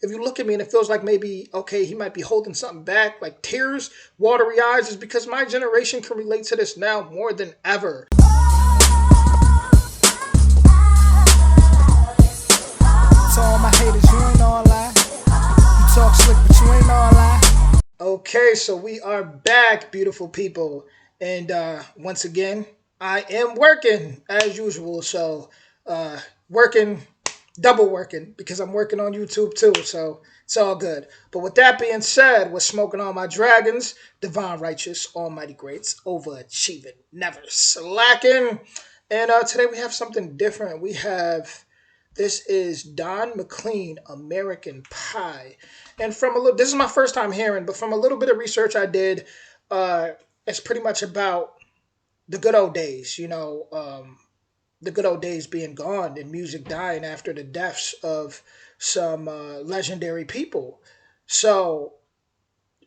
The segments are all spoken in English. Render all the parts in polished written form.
If you look at me and it feels like maybe, okay, he might be holding something back, like tears, watery eyes, is because my generation can relate to this now more than ever. To all my haters, you ain't all lie. You talk slick, but you ain't all lie. Okay, so we are back, beautiful people. And once again, I am working as usual. So, working, double working, because I'm working on YouTube too. So, it's all good. But with that being said, we're smoking all my dragons, divine, righteous, almighty greats, overachieving, never slacking. And today we have something different. This is Don McLean, American Pie. And from a little, this is my first time hearing, but from a little bit of research I did, uh, it's pretty much about the good old days, the good old days being gone and music dying after the deaths of some legendary people. So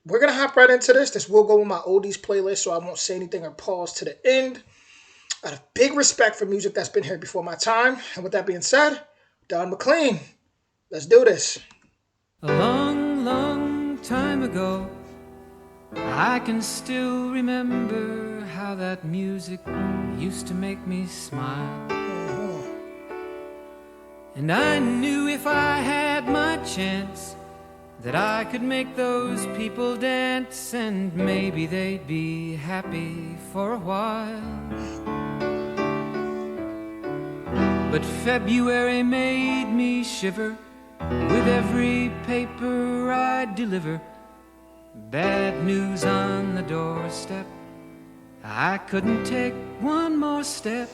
we're going to hop right into this. This will go in my oldies playlist, so I won't say anything or pause to the end. Out of big respect for music that's been here before my time. And with that being said, Don McLean, let's do this. A long, long time ago, I can still remember how that music used to make me smile. And I knew if I had my chance that I could make those people dance, and maybe they'd be happy for a while. But February made me shiver with every paper I deliver. Bad news on the doorstep, I couldn't take one more step.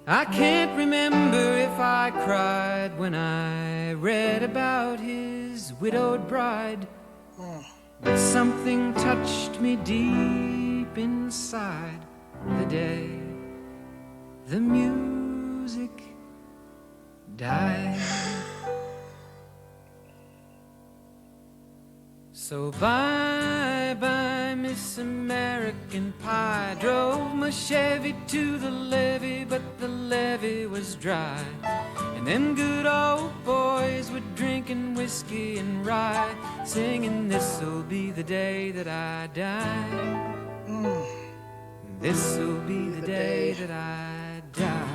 I can't remember if I cried when I read about his widowed bride, but something touched me deep inside the day the music died. So bye-bye, Miss American Pie. Drove my Chevy to the levee, but the levee was dry. And them good old boys were drinking whiskey and rye, singing, this'll be the day that I die. This'll be the day that I die.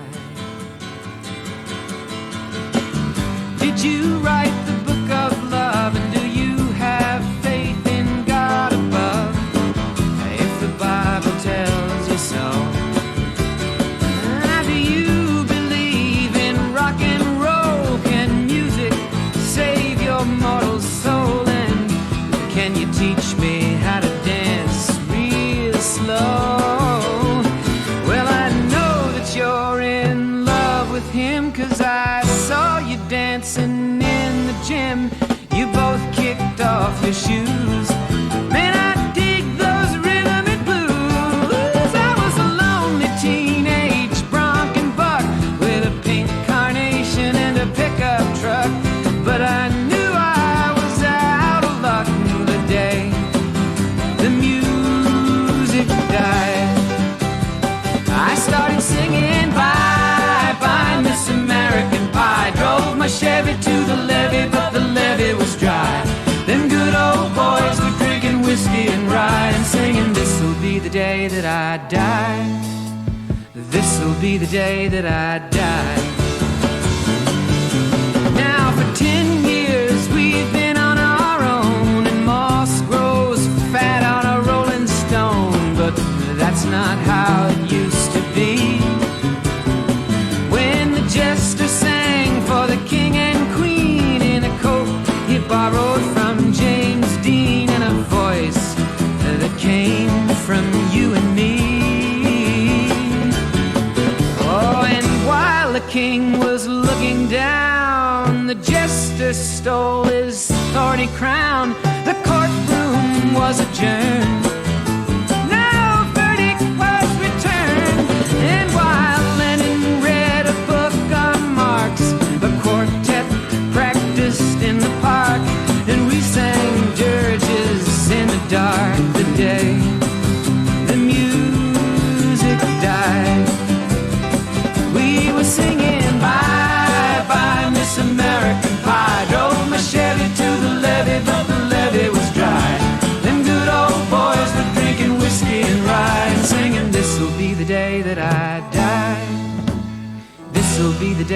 Did you write the book of love, and do you have faith in God above? If the Bible tells you so. Do you believe in rock and roll? Can music save your mortal soul? And can you teach me how to dance real slow? Well, I know that you're in love with him, 'cause I saw you dancing in the gym. You both kicked off your shoes. Man, I dig those rhythm and blues. I was a lonely teenage bronc and buck with a pink carnation and a pickup truck, but I knew I was out of luck the day the music died. I started singing bye-bye, Miss American Pie. Drove my Chevy to the levee, but the levee was dry. Them good old boys were drinking whiskey and rye, and singing, this'll be the day that I die. This'll be the day that I die. Now for 10 years we've been on our own, and moss grows fat on a rolling stone, but that's not how it used to be. When the jester sang for the king and queen in a coat he borrowed from James Dean, and a voice that came from you and me. Oh, and while the king was looking down, the jester stole his thorny crown. The courtroom was adjourned. No verdict was returned. And while Lenin read a book on Marx, the quartet practiced in the park, and we sang dirges in the dark the day the music died. We were singing bye-bye, Miss American Pie.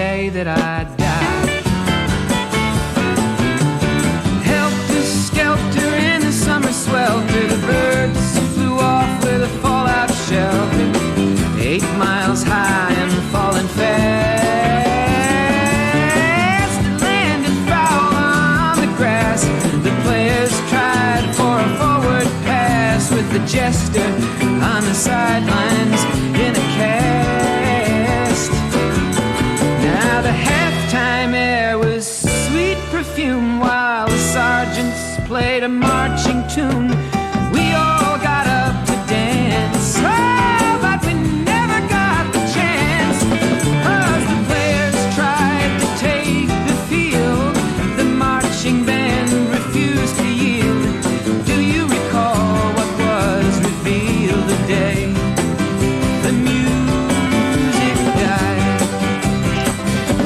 day that I die. Helter skelter in the summer swelter, the birds flew off with a fallout shelter, 8 miles high and falling fast. It landed foul on the grass. The players tried for a forward pass with the jester on the sidelines in a cast. Now the halftime air was sweet perfume while the sergeants played a marching tune. We all got up to dance, oh, but we never got the chance, 'cause the players tried to take the field. The marching band refused to yield. Do you recall what was revealed the day the music died?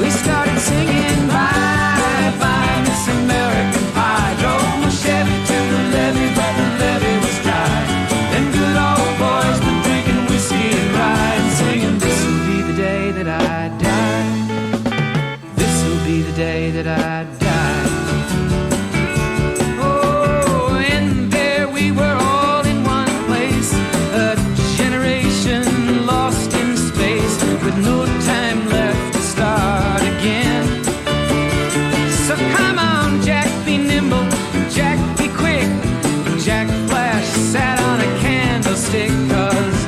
We started singing bye bye Miss American Pie. Drove my Chevy to the levee, but the levee was dry. Them good old boys were drinking whiskey and rye and singing, this'll be the day that I die. This'll be the day that I die. Oh, and there we were all in one place, a generation lost in space with no time left to start again. So come on, Jack, be nimble, Jack, be quick. Jack Flash sat on a candlestick, 'cause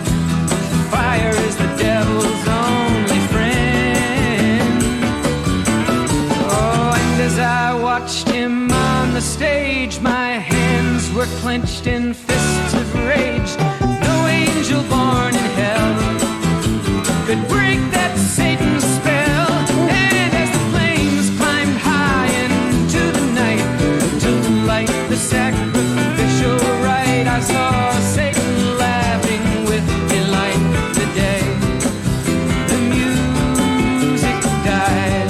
fire is the devil's only friend. Oh, and as I watched him on the stage, my hands were clenched in fists of rage. No angel born in hell could break that Satan's spell. And as the flames climbed high into the night to light the sacrificial rite, I saw Satan laughing with delight the day the music died.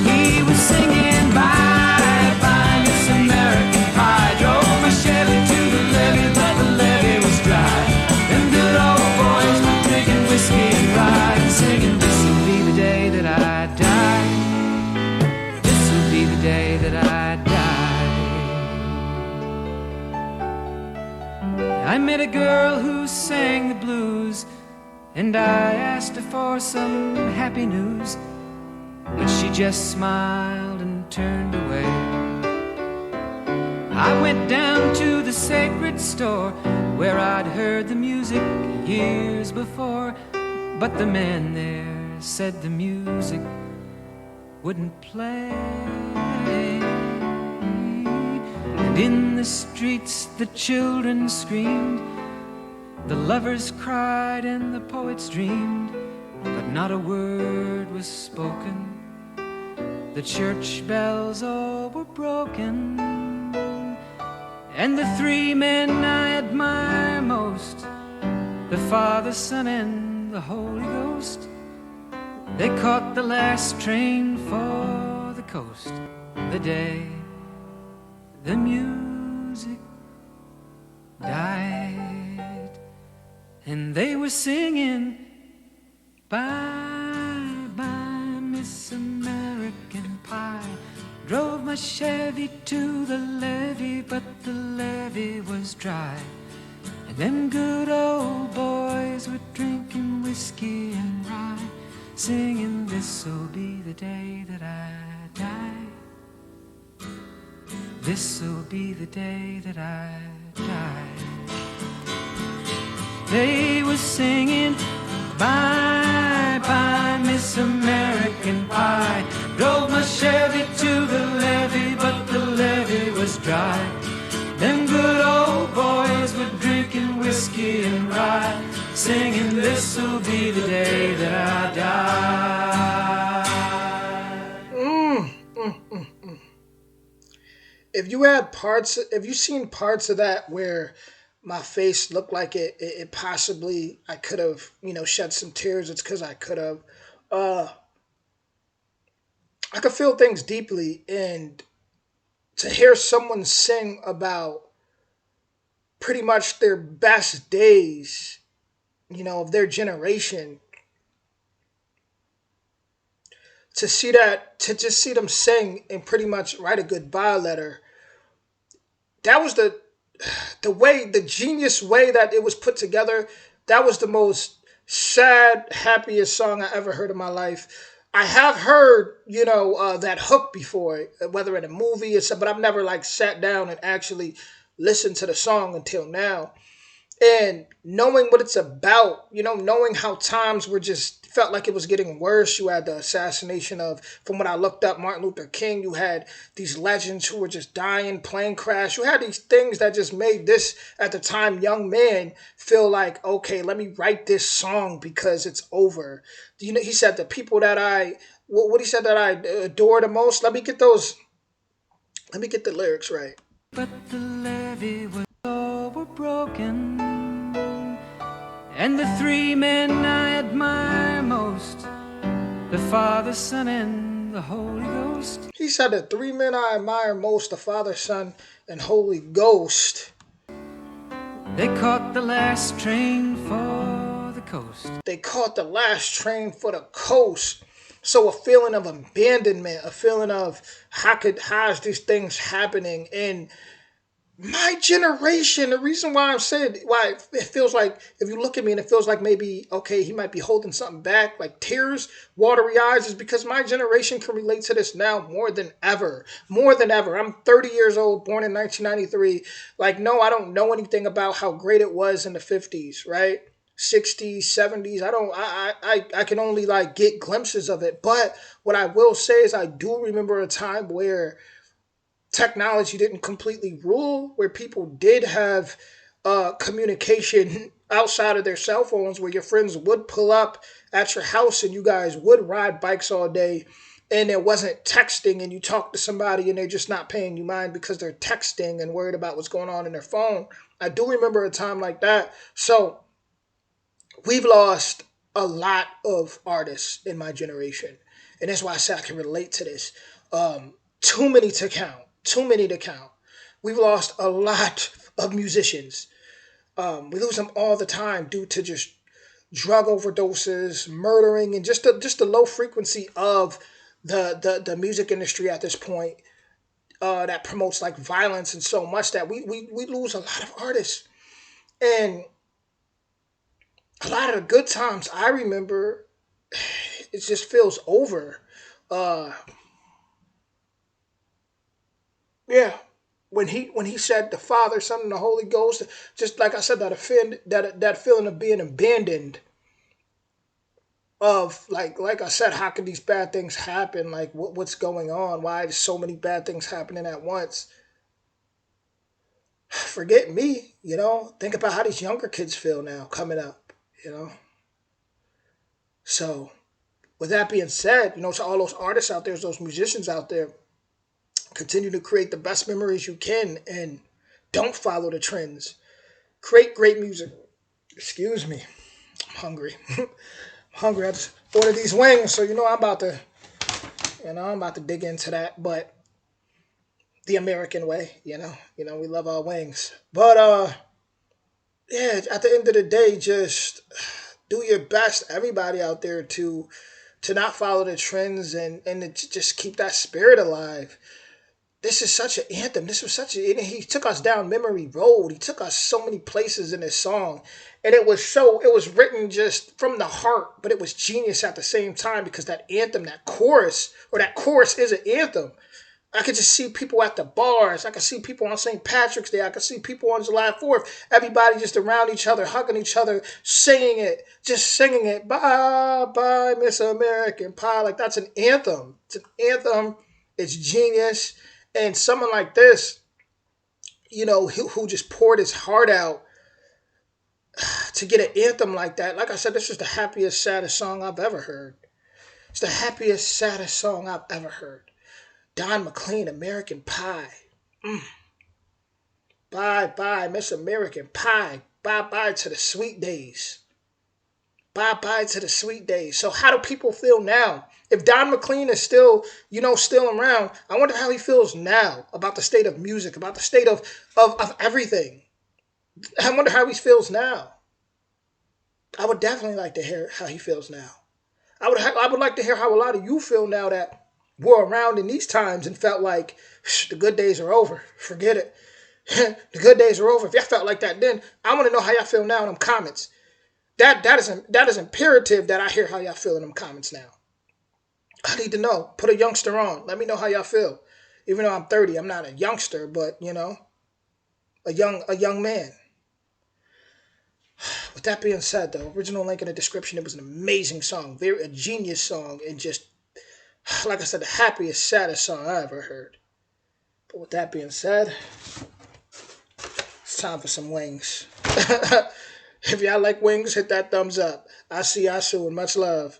He was singing bye bye Miss American Pie. Drove my Chevy to the levee, but the levee was dry. Them good old boys were drinking whiskey and rye and singing, this'll be the day that I die. This'll be the day that I die. I met a girl who sang the blues, and I asked her for some happy news, but she just smiled and turned away. I went down to the sacred store where I'd heard the music years before, but the man there said the music wouldn't play. And in the streets the children screamed, the lovers cried and the poets dreamed, but not a word was spoken. The church bells all were broken, and the 3 men I admire most, the Father, Son, and the Holy Ghost, they caught the last train for the coast the day the music died. And they were singing bye bye Miss American Pie. Drove my Chevy to the levee, but the levee was dry. And them good old boys were drinking whiskey and rye, singing, this'll be the day that I die. This'll be the day that I die. They were singing bye bye Miss American Pie. Drove my Chevy to the levee, but the levee was dry. Them good old boys were drinking whiskey and rye, singing, this'll be the day that I die. If you had parts, if you seen parts of that where my face looked like it possibly I could have, shed some tears. It's because I could have. Uh, I could feel things deeply, and to hear someone sing about pretty much their best days, of their generation, to see that, to just see them sing and pretty much write a goodbye letter, that was the way, the genius way that it was put together. That was the most sad, happiest song I ever heard in my life. I have heard, that hook before, whether in a movie or something, but I've never like sat down and actually listened to the song until now. And knowing what it's about, knowing how times were just felt like it was getting worse. You had the assassination of, from what I looked up, Martin Luther King. You had these legends who were just dying, plane crash. You had these things that just made this, at the time, young man feel like, okay, let me write this song because it's over. He said the people that what he said that I adore the most. Let me get the lyrics right. But the levee was all broken, and the three men I admire most, the Father, Son, and the Holy Ghost. He said the three men I admire most, the Father, Son, and Holy Ghost. They caught the last train for the coast. They caught the last train for the coast. So a feeling of abandonment, a feeling of how is these things happening? And my generation, the reason why I'm saying why it feels like, if you look at me and it feels like maybe, okay, he might be holding something back, like tears, watery eyes, is because my generation can relate to this now more than ever. More than ever. I'm 30 years old, born in 1993. Like, no, I don't know anything about how great it was in the 50s, right? 60s, 70s. I can only like get glimpses of it. But what I will say is I do remember a time where technology didn't completely rule, where people did have communication outside of their cell phones, where your friends would pull up at your house and you guys would ride bikes all day, and there wasn't texting and you talk to somebody and they're just not paying you mind because they're texting and worried about what's going on in their phone. I do remember a time like that. So we've lost a lot of artists in my generation. And that's why I say I can relate to this. Too many to count. Too many to count. We've lost a lot of musicians. We lose them all the time due to just drug overdoses, murdering, and just the low frequency of the music industry at this point, that promotes like violence and so much that we lose a lot of artists. And a lot of the good times I remember, it just feels over. Uh, yeah, when he said the Father, Son, and the Holy Ghost, just like I said, that feeling of being abandoned, of like I said, how can these bad things happen? Like what's going on? Why is so many bad things happening at once? Forget me, Think about how these younger kids feel now coming up, you know. So with that being said, to all those artists out there, those musicians out there, continue to create the best memories you can and don't follow the trends. Create great music. Excuse me. I'm hungry. I'm hungry. I just ordered these wings, so I'm about to dig into that, but the American way, we love our wings. But yeah, at the end of the day, just do your best, everybody out there, to not follow the trends and to just keep that spirit alive. This is such an anthem. This was he took us down memory road. He took us so many places in this song. And it was written just from the heart, but it was genius at the same time, because that anthem, that chorus is an anthem. I could just see people at the bars. I could see people on St. Patrick's Day. I could see people on July 4th. Everybody just around each other, hugging each other, singing it, just singing it. Bye, bye, Miss American Pie. Like, that's an anthem. It's an anthem. It's genius. And someone like this, who just poured his heart out to get an anthem like that. Like I said, this is the happiest, saddest song I've ever heard. It's the happiest, saddest song I've ever heard. Don McLean, American Pie. Bye, bye, Miss American Pie. Bye, bye to the sweet days. Bye, bye to the sweet days. So how do people feel now? If Don McLean is still around, I wonder how he feels now about the state of music, about the state of everything. I wonder how he feels now. I would definitely like to hear how he feels now. I would like to hear how a lot of you feel now that we're around in these times and felt like the good days are over. Forget it. The good days are over. If y'all felt like that then, I want to know how y'all feel now in them comments. That is imperative that I hear how y'all feel in them comments now. I need to know. Put a youngster on. Let me know how y'all feel. Even though I'm 30, I'm not a youngster, but a young man. With that being said, though, original link in the description. It was an amazing song, very a genius song, and just like I said, the happiest, saddest song I ever heard. But with that being said, it's time for some wings. If y'all like wings, hit that thumbs up. I'll see y'all soon. Much love.